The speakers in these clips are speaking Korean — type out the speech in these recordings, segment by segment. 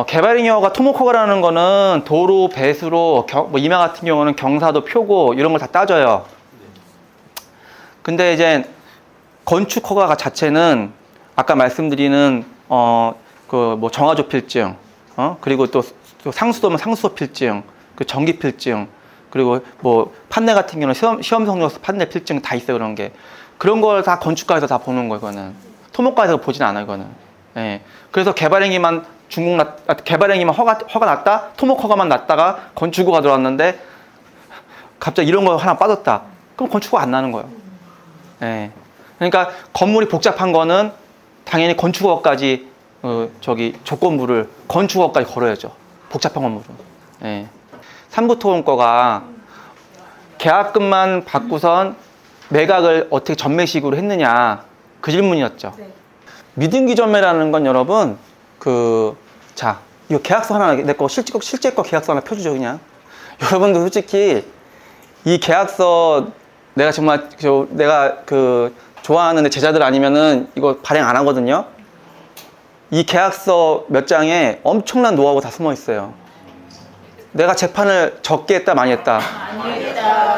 개발잉여가 토목허가라는 거는 도로, 배수로, 뭐 이마 같은 경우는 경사도, 표고 이런 걸 다 따져요. 근데 이제 건축허가 자체는 아까 말씀드리는 그 뭐 정화조필증, 그리고 또 상수도면 상수도 필증, 그 전기 필증, 그리고 뭐 판넬 같은 경우는 시험 성적서 판넬 필증 다 있어요. 그런 걸 다 건축가에서 다 보는 거예요. 이거는 토목가에서 보진 않아요. 이거는. 예. 그래서 개발행위만 개발행위만 허가 났다, 토목허가만 났다가 건축허가 들어왔는데 갑자기 이런 거 하나 빠졌다. 그럼 건축허가 안 나는 거예요. 예. 그러니까 건물이 복잡한 거는 당연히 건축허가까지 조건부를 건축허가까지 걸어야죠. 복잡한 건물은. 예. 3부 토건과가 계약금만 받고선 매각을 어떻게 전매식으로 했느냐 그 질문이었죠. 네. 미등기 전매라는 건 여러분 이거 계약서 하나 내 거 실제 거 계약서 하나 펴주죠 그냥. 여러분도 솔직히 이 계약서 내가 정말 내가 좋아하는 제자들 아니면은 이거 발행 안 하거든요. 이 계약서 몇 장에 엄청난 노하우가 다 숨어 있어요. 내가 재판을 적게 했다 많이 했다?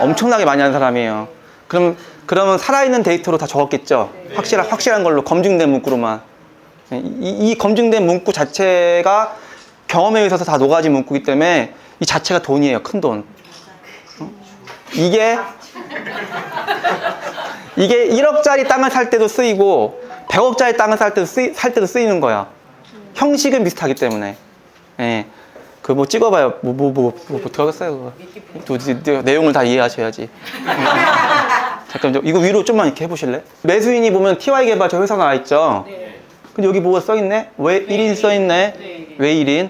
엄청나게 많이 한 사람이에요. 그러면 살아있는 데이터로 다 적었겠죠. 확실한 걸로 검증된 문구로만. 이 검증된 문구 자체가 경험에 의해서 다 녹아진 문구이기 때문에 이 자체가 돈이에요. 큰 돈. 이게 1억짜리 땅을 살 때도 쓰이고 100억짜리 땅을 살 때도 쓰이는 거야. 형식은 비슷하기 때문에. 예. 뭐 찍어봐요. 어떻게 하겠어요, 그거. 내용을 다 이해하셔야지. 잠깐, 이거 위로 좀만 이렇게 해보실래? 매수인이 보면 TY 개발 저 회사 나와 있죠? 네. 근데 여기 뭐가 써있네? 왜 1인 써있네? 네. 왜 1인?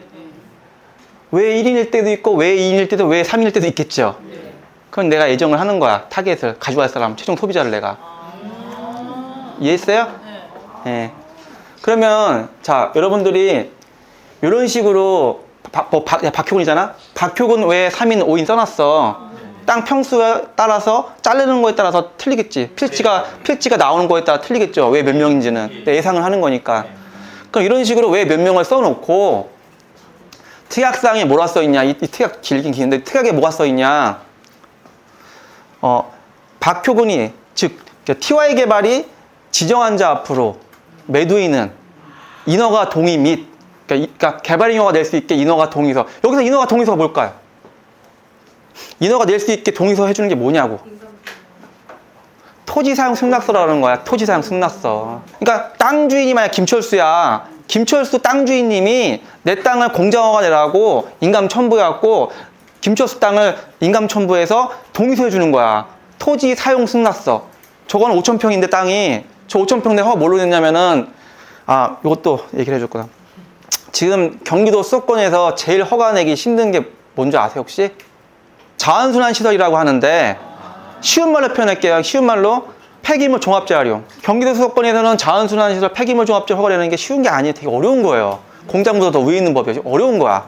왜 1인일 때도 있고, 왜 2인일 때도, 왜 3인일 때도 있겠죠? 네. 그건 내가 예정을 하는 거야. 타겟을. 가져갈 사람, 최종 소비자를 내가. 이해했어요? 네. 네. 그러면, 자, 여러분들이 이런 식으로 박효근이잖아? 박효근 왜 3인, 5인 써놨어? 땅 평수에 따라서 자르는 거에 따라서 틀리겠지. 필지가 나오는 거에 따라 틀리겠죠. 왜 몇 명인지는 예상을 하는 거니까. 그럼 이런 식으로 왜 몇 명을 써놓고 특약사항에 뭐가 써있냐? 이 특약 길긴 긴데 특약에 뭐가 써있냐? 박효근이 즉 TY 개발이 지정한 자 앞으로 매도인은 인허가 동의 및 그러니까 개발 인허가 낼 수 있게 인허가 동의서. 여기서 인허가 동의서가 뭘까요? 인허가 낼 수 있게 동의서 해주는 게 뭐냐고. 토지사용 승낙서라는 거야. 토지사용 승낙서. 그러니까 땅 주인이 만약 김철수야. 김철수 땅 주인님이 내 땅을 공정허가 내라고 인감 첨부해갖고 김철수 땅을 인감 첨부해서 동의서 해주는 거야. 토지 사용 승낙서. 저건 5,000평인데 땅이 저 5,000평 내 허가 뭘로 냈냐면은 이것도 얘기를 해줬구나. 지금 경기도 수도권에서 제일 허가 내기 힘든 게 뭔지 아세요 혹시? 자원순환 시설이라고 하는데 쉬운 말로 표현할게요. 쉬운 말로 폐기물 종합재활용. 경기도 수도권에서는 자원순환 시설 폐기물 종합재활용 허가 내는 게 쉬운 게 아니에요. 되게 어려운 거예요. 공장보다 더 위에 있는 법이에요. 어려운 거야.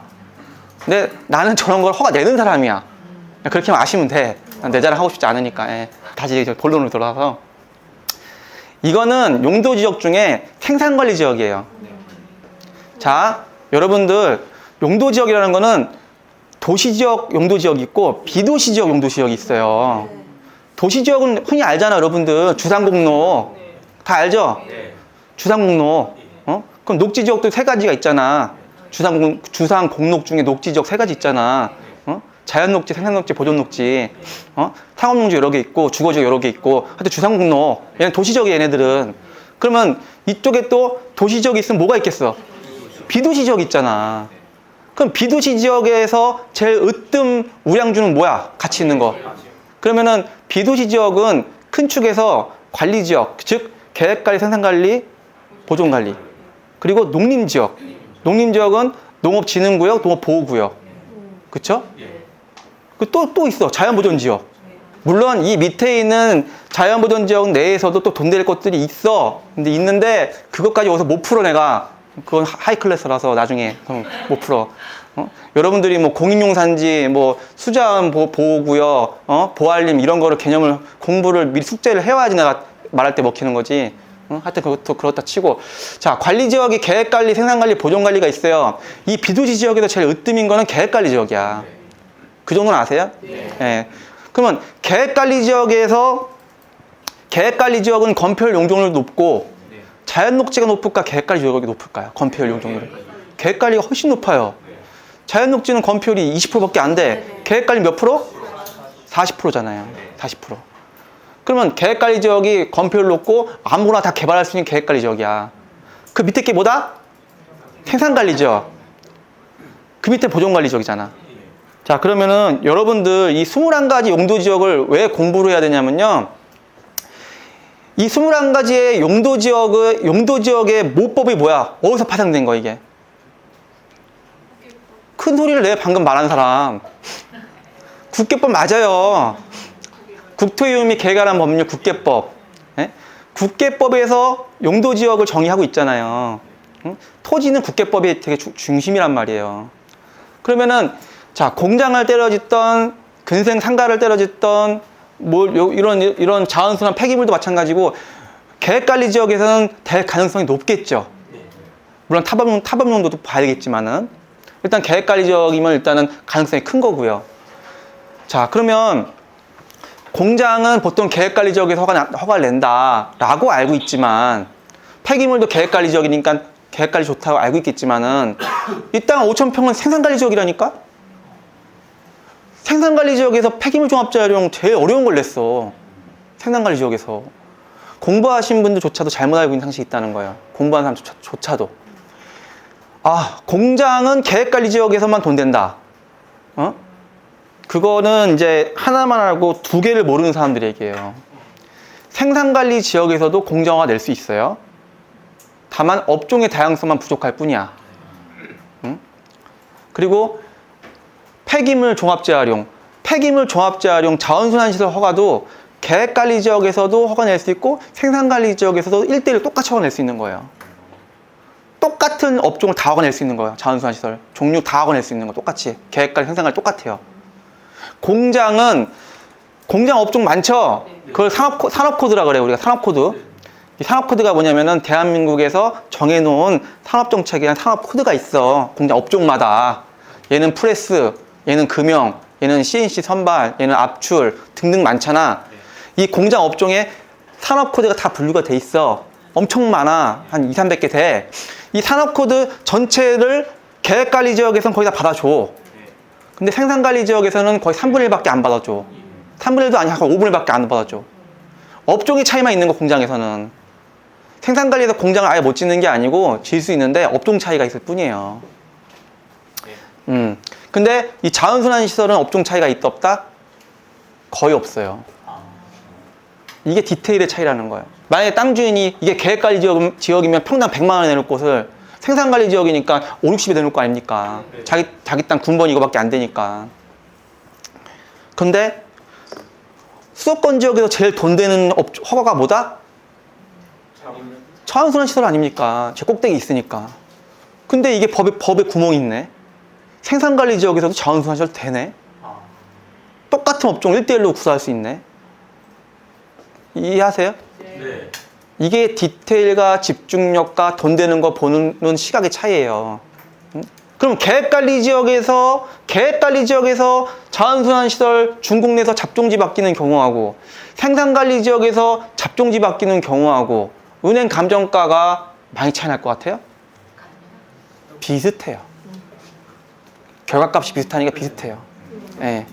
근데 나는 저런 걸 허가 내는 사람이야. 그렇게만 아시면 돼. 내 자랑 하고 싶지 않으니까. 다시 본론으로 돌아와서 이거는 용도 지역 중에 생산관리 지역이에요. 자, 여러분들 용도 지역이라는 거는 도시지역 용도 지역이 있고 비도시지역 용도 지역이 있어요. 도시지역은 흔히 알잖아, 여러분들. 주상공로 다 알죠? 주상공로. 그럼 녹지지역도 세 가지가 있잖아. 주상공록 중에 녹지지역 세 가지 있잖아. 자연녹지, 생산녹지, 보존녹지. 상업농지 여러 개 있고 주거지역 여러 개 있고. 하여튼 주상공로. 얘는 도시지역이야, 얘네들은. 그러면 이쪽에 또 도시지역이 있으면 뭐가 있겠어? 비도시 지역 있잖아. 그럼 비도시 지역에서 제일 으뜸 우량주는 뭐야? 같이 있는 거. 그러면은 비도시 지역은 큰 축에서 관리 지역, 즉 계획관리, 생산관리, 보존관리. 그리고 농림지역. 농림지역은 농업진흥구역, 농업보호구역. 그쵸? 또 있어. 자연보존지역. 물론 이 밑에 있는 자연보존지역 내에서도 또 돈 될 것들이 있어. 근데 있는데 그것까지 어디서 못 풀어 내가. 그건 하이 클래스라서 나중에 못 풀어. 여러분들이 뭐 공인용산지, 뭐 수자원 보호구역, 보알림 이런 거를 개념을 공부를 미리 숙제를 해와야지 내가 말할 때 먹히는 거지. 하여튼 그것도 그렇다 치고. 자, 관리 지역이 계획관리, 생산관리, 보존관리가 있어요. 이 비도시 지역에서 제일 으뜸인 거는 계획관리 지역이야. 그 정도는 아세요? 예. 그러면 계획관리 지역에서 계획관리 지역은 건폐율 용적률이 높고 자연녹지가 높을까 계획관리 지역이 높을까요? 건폐율 용적률이. 계획관리가 훨씬 높아요. 자연녹지는 건폐율이 20%밖에 안 돼. 계획관리 몇 프로? 40%잖아요. 40%. 그러면 계획관리 지역이 건폐율 높고 아무거나 다 개발할 수 있는 계획관리 지역이야. 그 밑에 게 뭐다? 생산관리 지역. 그 밑에 보존관리 지역이잖아. 자, 그러면은 여러분들 이 21가지 용도 지역을 왜 공부를 해야 되냐면요. 이 21가지의 용도 지역의 모법이 뭐야? 어디서 파생된 거야, 이게? 큰 소리를 내, 방금 말한 사람. 국계법 맞아요. 국토유휴 및 계획관한 법률 국계법. 예? 국계법에서 용도 지역을 정의하고 있잖아요. 응? 토지는 국계법이 되게 중심이란 말이에요. 그러면은, 자, 공장을 때려짓던, 근생 상가를 때려짓던, 이런 자원순환 폐기물도 마찬가지고, 계획관리 지역에서는 될 가능성이 높겠죠. 물론 타법용도도 봐야겠지만은, 일단 계획관리 지역이면 일단은 가능성이 큰 거고요. 자, 그러면 공장은 보통 계획관리 지역에서 허가를 낸다라고 알고 있지만, 폐기물도 계획관리 지역이니까 계획관리 좋다고 알고 있겠지만은, 이 땅 5,000평은 생산관리 지역이라니까? 생산관리 지역에서 폐기물 종합재활용 제일 어려운 걸 냈어. 생산관리 지역에서. 공부하신 분들조차도 잘못 알고 있는 상식이 있다는 거예요. 공부하는 사람조차도. 아, 공장은 계획관리 지역에서만 돈 댄다. 그거는 이제 하나만 알고 두 개를 모르는 사람들이 얘기해요. 생산관리 지역에서도 공정화 낼 수 있어요. 다만 업종의 다양성만 부족할 뿐이야. 그리고 폐기물 종합재활용 자원순환시설 허가도 계획관리 지역에서도 허가 낼 수 있고 생산관리 지역에서도 1대1 똑같이 허가 낼 수 있는 거예요. 똑같은 업종을 다 허가 낼 수 있는 거예요. 자원순환시설 종류 다 허가 낼 수 있는 거 똑같이. 계획관리, 생산관리 똑같아요. 공장 업종 많죠? 그걸 산업코드라 그래요. 우리가 산업코드. 이 산업코드가 뭐냐면은 대한민국에서 정해놓은 산업정책에 대한 산업코드가 있어. 공장 업종마다. 얘는 프레스, 얘는 금형, 얘는 CNC 선발, 얘는 압출 등등 많잖아. 이 공장 업종에 산업코드가 다 분류가 돼 있어. 엄청 많아. 한 200~300개 돼. 이 산업코드 전체를 계획관리 지역에서는 거의 다 받아줘. 근데 생산관리 지역에서는 거의 3분의 1밖에 안 받아줘. 3분의 1도 아니야. 5분의 1밖에 안 받아줘. 업종의 차이만 있는 거, 공장에서는. 생산관리에서 공장을 아예 못 짓는 게 아니고 질 수 있는데 업종 차이가 있을 뿐이에요. 근데 이 자원순환시설은 업종 차이가 있다 없다? 거의 없어요. 이게 디테일의 차이라는 거예요. 만약에 땅 주인이 이게 계획관리 지역이면 평당 100만 원에 내놓을 곳을 생산관리 지역이니까 5, 60에 내놓을 거 아닙니까? 자기 땅 군번 이거밖에 안 되니까. 근데 수도권 지역에서 제일 돈 되는 허가가 뭐다? 자원순환시설 아닙니까? 제 꼭대기 있으니까. 근데 이게 법에 구멍이 있네. 생산관리 지역에서도 자원순환시설 되네. 똑같은 업종 1대1로 구사할 수 있네. 이해하세요? 네. 이게 디테일과 집중력과 돈 되는 거 보는 시각의 차이예요. 그럼 계획관리 지역에서 자원순환시설 중국 내에서 잡종지 바뀌는 경우하고 생산관리 지역에서 잡종지 바뀌는 경우하고 은행 감정가가 많이 차이 날 것 같아요? 비슷해요. 결과값이 비슷하니까 비슷해요. 네.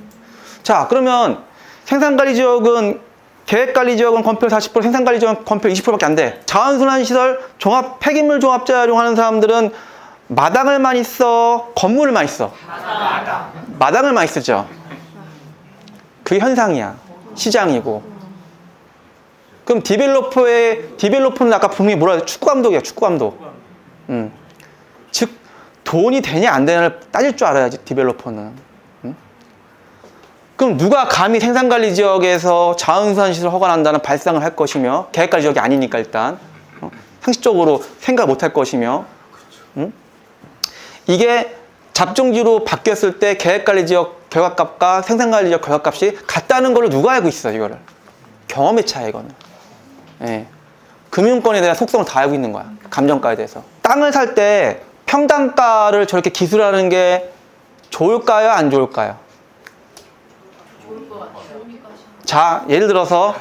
자, 그러면 생산관리 지역은 계획관리 지역은 건폐율 40%, 생산관리 지역은 건폐율 20%밖에 안 돼. 자원순환시설 폐기물 종합재활용 하는 사람들은 마당을 많이 써, 건물을 많이 써? 마당을 많이 쓰죠. 그게 현상이야. 시장이고. 그럼 디벨로퍼는 아까 분명히 뭐라 했죠? 축구감독이야, 축구감독. 즉, 돈이 되냐 안 되냐를 따질 줄 알아야지, 디벨로퍼는. 그럼 누가 감히 생산관리 지역에서 자원순환시설 허가난다는 발상을 할 것이며, 계획관리 지역이 아니니까 일단 상식적으로 생각 못 할 것이며, 이게 잡종지로 바뀌었을 때 계획관리 지역 결과값과 생산관리 지역 결과값이 같다는 걸 누가 알고 있어, 이거를. 경험의 차이, 이거는. 예. 금융권에 대한 속성을 다 알고 있는 거야. 감정가에 대해서. 땅을 살 때 평당가를 저렇게 기술하는 게 좋을까요? 안 좋을까요? 자, 예를 들어서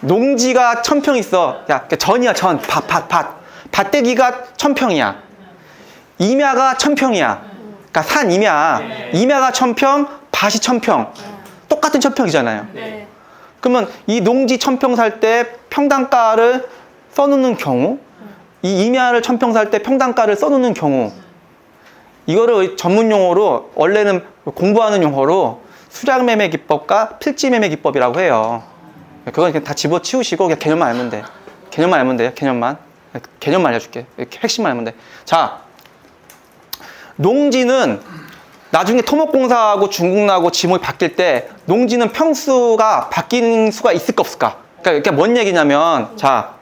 농지가 1000평 있어. 야, 전이야, 전. 밭. 밭대기가 1000평이야. 임야가 1000평이야. 그러니까 산 임야. 임야가 1000평, 밭이 1000평. 똑같은 1000평이잖아요. 네. 그러면 이 농지 1000평 살 때 평당가를 써놓는 경우, 이 임야를 1000평 살 때 평당가를 써놓는 경우, 이거를 전문 용어로, 원래는 공부하는 용어로 수량매매 기법과 필지매매 기법이라고 해요. 그건 그냥 다 집어치우시고 그냥 개념만 알면 돼. 개념만 알면 돼요. 개념만 알려줄게. 이렇게 핵심만 알면 돼. 자, 농지는 나중에 토목공사하고 중국나고 지목이 바뀔 때 농지는 평수가 바뀌는 수가 있을까 없을까? 그러니까 뭔 얘기냐면, 자,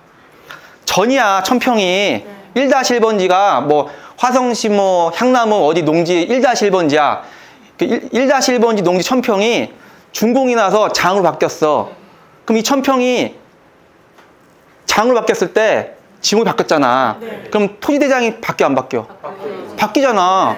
전이야 1000평이 1-1번지가 뭐 화성시 뭐 향나무 어디 농지 1-1번지야. 1-1번지 농지 1000평이 준공이 나서 장으로 바뀌었어. 그럼 이 1000평이 장으로 바뀌었을 때 지목이 바뀌었잖아. 네. 그럼 토지대장이 바뀌어 안 바뀌어? 바뀌잖아.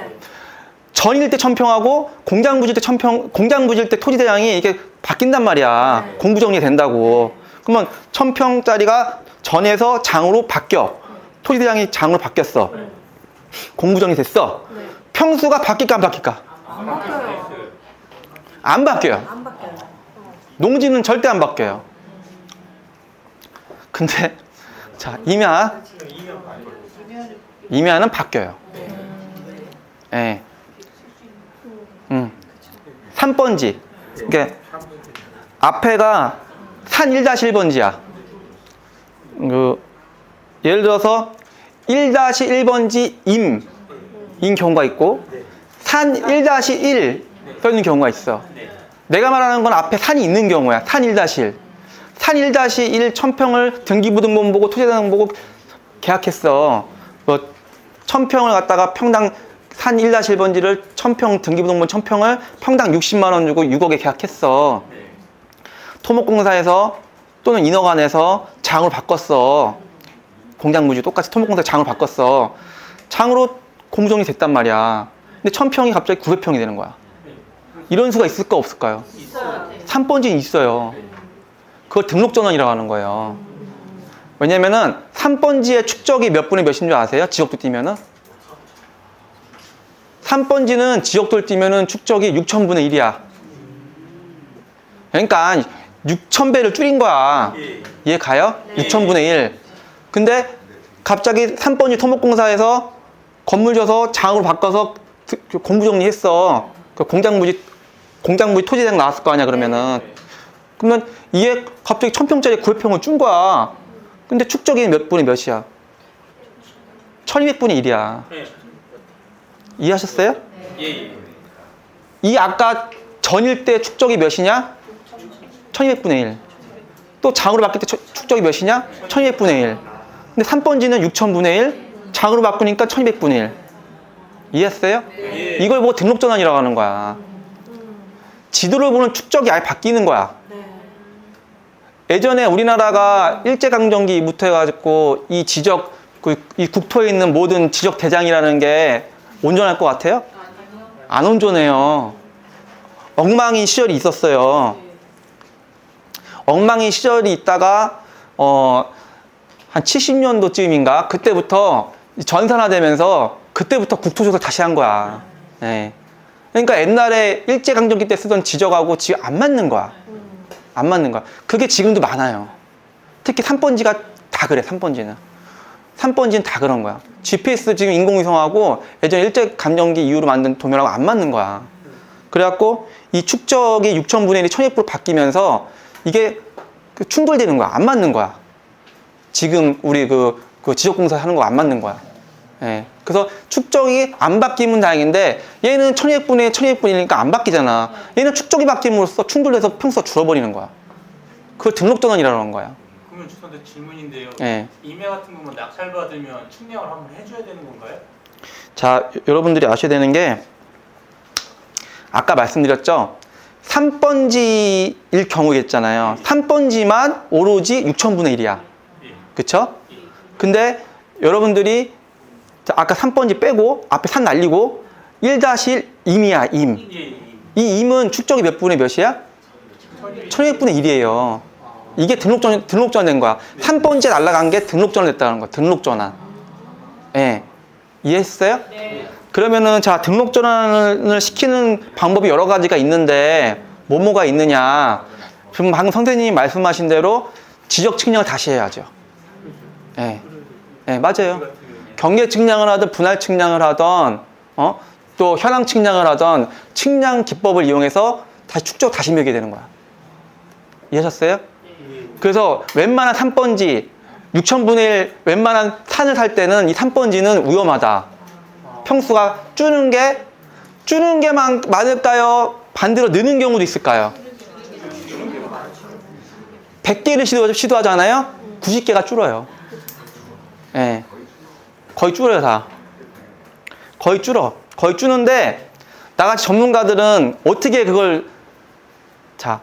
전일 때 1000평하고 공장 부질 때 1000평, 공장 부질 때 토지대장이 이게 바뀐단 말이야. 네. 공부 정리가 된다고. 그러면 1000평짜리가 전에서 장으로 바뀌어. 토지대장이 장으로 바뀌었어. 공부 정리 됐어. 네. 평수가 바뀔까 안 바뀔까? 안 바뀌어요. 안 바뀌어요. 안 바뀌어요. 농지는 절대 안 바뀌어요. 근데 자, 임야는 바뀌어요. 예. 3번지. 그러니까 앞에가 산 1-1번지야. 예를 들어서 1-1번지 인 경우가 있고 산 1-1 써 있는 경우가 있어. 내가 말하는 건 앞에 산이 있는 경우야. 산 1-1. 산 1-1 1000평을 등기부등본 보고 토지대장 보고 계약했어. 뭐 1000평을 갖다가 평당 산 1-1번지를 1000평 등기부등본 1000평을 평당 60만 원 주고 6억에 계약했어. 토목공사에서 또는 인허가내서 장으로 바꿨어. 공장부지 똑같이 토목공사 장으로 바꿨어. 장으로 공정이 됐단 말이야. 근데 1000평이 갑자기 900평이 되는 거야. 이런 수가 있을까 없을까요? 있어요. 3번지는 있어요. 그걸 등록전환이라고 하는 거예요. 왜냐면은 3번지의 축적이 몇 분의 몇인 줄 아세요? 지역도 띄면은 3번지는 지역도를 띄면은 축적이 6000분의 1이야. 그러니까 6000배를 줄인 거야. 이해 가요? 6000분의 1. 근데 갑자기 3번지 토목공사에서 건물 줘서 장으로 바꿔서 공부 정리했어. 그 공장부지 토지대장 나왔을 거 아니야, 그러면은. 그러면 이게 갑자기 1000평짜리 900평을 준 거야. 근데 축적이 몇 분의 몇이야? 1200분의 1이야. 이해하셨어요? 이 아까 전일 때 축적이 몇이냐? 1200분의 1. 또 장으로 바뀔 때 축적이 몇이냐? 1200분의 1. 근데 3번지는 6000분의 1, 장으로 바꾸니까 1200분의 1. 이해했어요? 이걸 보고 등록전환이라고 하는 거야. 지도를 보는 축적이 아예 바뀌는 거야. 예전에 우리나라가 일제강점기 이부터 해가지고 이 지적, 이 국토에 있는 모든 지적 대장이라는 게 온전할 것 같아요? 안 온전해요. 엉망인 시절이 있었어요. 엉망인 시절이 있다가 한 70년도쯤인가 그때부터 전산화되면서 그때부터 국토조사를 다시 한 거야. 네. 그러니까 옛날에 일제강점기 때 쓰던 지적하고 지금 안 맞는 거야. 안 맞는 거야. 그게 지금도 많아요. 특히 3번지가 다 그래. 3번지는 다 그런 거야. GPS 지금 인공위성하고 예전 일제강점기 이후로 만든 도면하고 안 맞는 거야. 그래갖고 이 축적이 6000분의 1이 1200% 바뀌면서 이게 충돌되는 거야. 안 맞는 거야. 지금 우리 그 지적공사 하는 거 안 맞는 거야. 예. 그래서 축적이 안 바뀌면 다행인데 얘는 1200분의 1200분이니까 안 바뀌잖아. 얘는 축적이 바뀜으로써 충돌해서 평수가 줄어버리는 거야. 그걸 등록전환이라고 하는 거야. 그러면 죄송한데 질문인데요. 예. 임야 같은 거면 낙찰받으면 측량을 한번 해줘야 되는 건가요? 자, 여러분들이 아셔야 되는 게 아까 말씀드렸죠. 3번지일 경우겠잖아요. 3번지만 오로지 6000분의 1이야. 그쵸? 근데 여러분들이 아까 3번지 빼고 앞에 산 날리고 1-1 임이야, 임. 예, 예. 이 임은 축적이 몇 분의 몇이야? 1200분의 1이에요. 이게 등록전환된 거야. 3번째 날라간 게 등록전환됐다는 거야. 등록전환. 예. 이해했어요? 네. 그러면은 자, 등록전환을 시키는 방법이 여러 가지가 있는데 뭐가 있느냐? 지금 방금 선생님이 말씀하신 대로 지적 측량을 다시 해야죠. 예. 예, 맞아요. 경계 측량을 하든 분할 측량을 하든 또 현황 측량을 하든 측량 기법을 이용해서 다시 축적 다시 매게 되는 거야. 이해하셨어요? 그래서 웬만한 3번지 6,000분의 1 웬만한 산을 살 때는 이 3번지는 위험하다. 평수가 주는 게 많을까요? 반대로 느는 경우도 있을까요? 100개를 시도하잖아요? 90개가 줄어요. 예. 거의 줄어요, 다. 거의 줄어. 거의 줄는데, 나같이 전문가들은 어떻게 그걸, 자.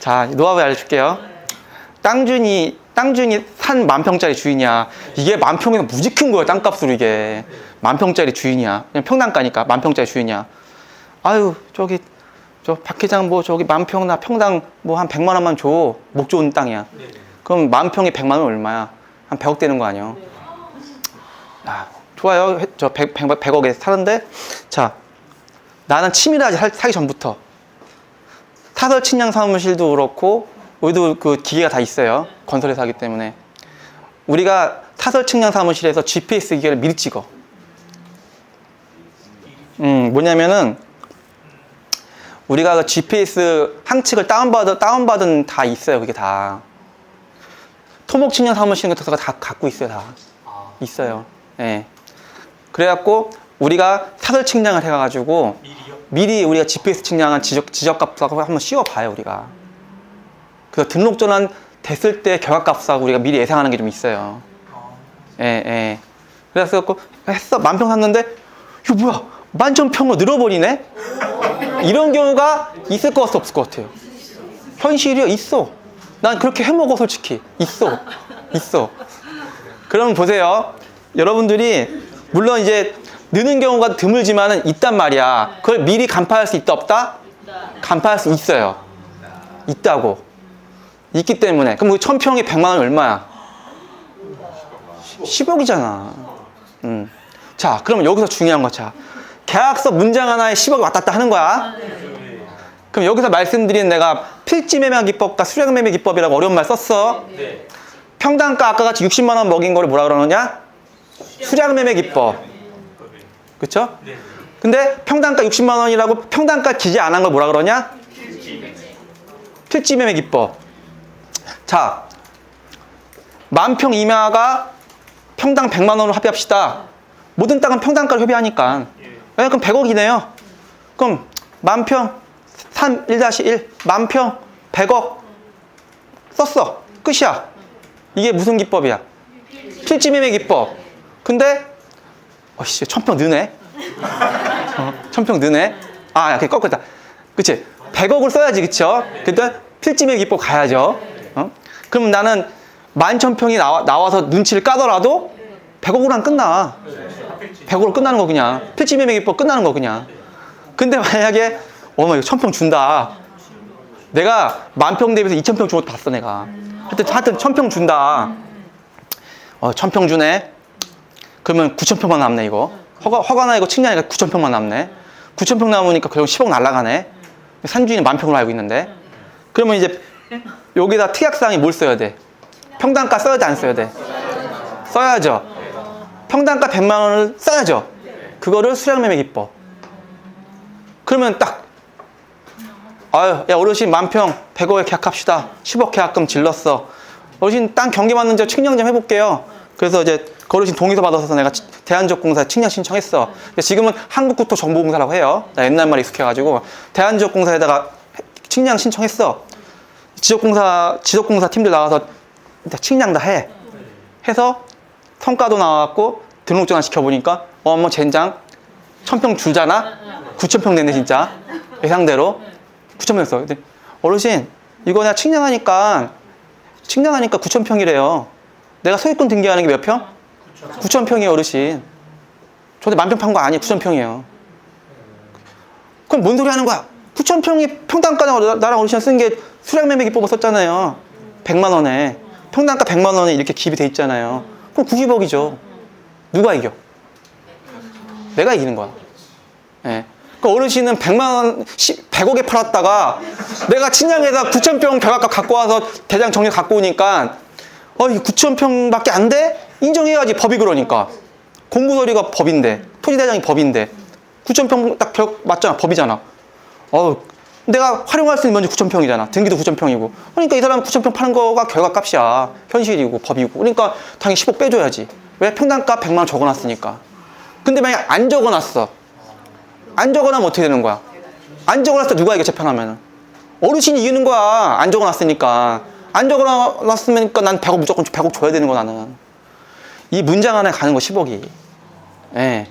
자, 노하우 알려줄게요. 땅준이 산 10,000평짜리 주인이야. 이게 10,000평이면 무지 큰 거야, 땅값으로 이게. 10,000평짜리 주인이야. 그냥 평당가니까 10,000평짜리 주인이야. 아유, 저 박 회장 뭐 저기 10,000평 나 평당 뭐 한 100만 원만 줘. 목 좋은 땅이야. 그럼 10,000평에 100만 원 얼마야? 한 100억 되는 거 아니야? 아, 좋아요. 저 100억에 사는데, 자, 나는 치밀하게 사기 전부터 사설 측량 사무실도 그렇고 우리도 그 기계가 다 있어요. 건설회사 하기 때문에 우리가 사설 측량 사무실에서 GPS 기계를 미리 찍어. 뭐냐면은 우리가 그 GPS 항측을 다운받은 다 있어요. 그게 다 토목 측량 사무실 같은 거다 갖고 있어요. 다 있어요. 예. 그래갖고 우리가 사설 측량을 해가지고 미리 우리가 GPS 측량한 지적값하고 한번 씌워봐요. 우리가. 그래서 등록전환 됐을 때 결과값하고 우리가 미리 예상하는 게 좀 있어요. 예, 예. 그래서 했어. 10,000평 샀는데 이거 뭐야? 11,000평으로 늘어버리네? 이런 경우가 있을 것 같아, 없을 것 같아요? 현실이요? 있어. 난 그렇게 해먹어, 솔직히. 있어. 그러면 보세요. 여러분들이 물론 이제 느는 경우가 드물지만은 있단 말이야. 그걸 미리 간파할 수 있다, 없다? 간파할 수 있어요. 있다고. 있기 때문에. 그럼 1,000평에 100만 원 얼마야? 10억이잖아. 자, 그럼 여기서 중요한 거 자. 계약서 문장 하나에 10억이 왔다 갔다 하는 거야. 그럼 여기서 말씀드린 내가 필지매매 기법과 수량매매 기법이라고 어려운 말 썼어. 평당가 아까 같이 60만 원 먹인 거를 뭐라 그러느냐? 수량매매 기법. 그쵸? 근데 평당가 60만 원이라고 평당가 기재 안 한 걸 뭐라 그러냐? 필지매매 기법. 자, 10,000평 이하가 평당 100만 원으로 합의합시다. 모든 땅은 평당가를 협의하니까. 그럼 100억이네요. 그럼 10,000평 1-1 10,000평 100억 썼어. 끝이야. 이게 무슨 기법이야? 필지매매 기법. 근데 1,000평 느네. 1,000평 느네. 아, 그게 꺾었다. 그치? 100억을 써야지, 그쵸? 근데 필지매매 기법 가야죠. 그럼 나는 11,000평이 나와서 눈치를 까더라도 100억으로 끝나. 100억으로 끝나는 거 그냥. 필지매매 기법 끝나는 거 그냥. 근데 만약에 이거 1,000평 준다. 내가 10,000평 대비해서 2,000평 주고 봤어 내가. 하여튼 1,000평 준다. 1,000평 주네. 그러면 9,000평만 남네 이거. 허가 나 이거 측량이니까 9,000평만 남네. 9,000평 남으니까 결국 10억 날라가네. 산주인은 10,000평으로 알고 있는데. 그러면 이제 여기다 특약사항이 뭘 써야 돼? 평당가 써야 돼, 안 써야 돼? 써야죠. 평당가 100만 원을 써야죠. 그거를 수량매매 기법. 그러면 딱 아유, 야 어르신 10,000평 100억에 계약합시다. 10억 계약금 질렀어. 어르신 땅 경계 받는 저 측량 좀 해볼게요. 그래서 이제 그 어르신 동의서 받아서 내가 대한지역공사에 측량 신청했어. 지금은 한국국토정보공사라고 해요. 나 옛날 말에 익숙해가지고 대한지역공사에다가 측량 신청했어. 지적공사 팀들 나와서 측량 다 해. 해서 성과도 나왔고 등록전환 시켜보니까 뭐 젠장 1,000평 줄잖아. 9,000평 됐네 진짜. 예상대로 9,000평 됐어. 근데 어르신 이거 내가 측량하니까 측량하니까 9,000평이래요. 내가 소유권 등기하는 게 몇 평? 9,000평이에요, 어르신. 저한테 만평 판 거 아니에요. 9,000평이에요. 그럼 뭔 소리 하는 거야? 9,000평이 평당가라고 나랑 어르신이 쓴 게 수량매매기 뽑아 썼잖아요. 100만 원에. 평당가 100만 원에 이렇게 기입이 돼 있잖아요. 그럼 90억이죠. 누가 이겨? 내가 이기는 거야. 예. 그 어르신은 100만 원, 100억에 팔았다가 내가 친양에다 9,000평 결합값 갖고 와서 대장 정리 갖고 오니까 이 9,000평밖에 안 돼? 인정해야지. 법이 그러니까. 공구서류가 법인데, 토지대장이 법인데 9,000평 딱 맞잖아. 법이잖아. 내가 활용할 수 있는 면적 9,000평이잖아. 등기도 9,000평이고. 그러니까 이 사람 9,000평 파는 거가 결과값이야. 현실이고 법이고. 그러니까 당연히 10억 빼줘야지. 왜? 평당가 100만 원 적어놨으니까. 근데 만약 안 적어놨어. 안 적어놓으면 어떻게 되는 거야? 안 적어놨을 때 누가 이겨 재판하면은? 어르신이 이기는 거야. 안 적어놨으니까. 안 적어놨으니까 난 100억 무조건 100억 줘야 되는 거 나는. 이 문장 안에 가는 거 10억이. 예.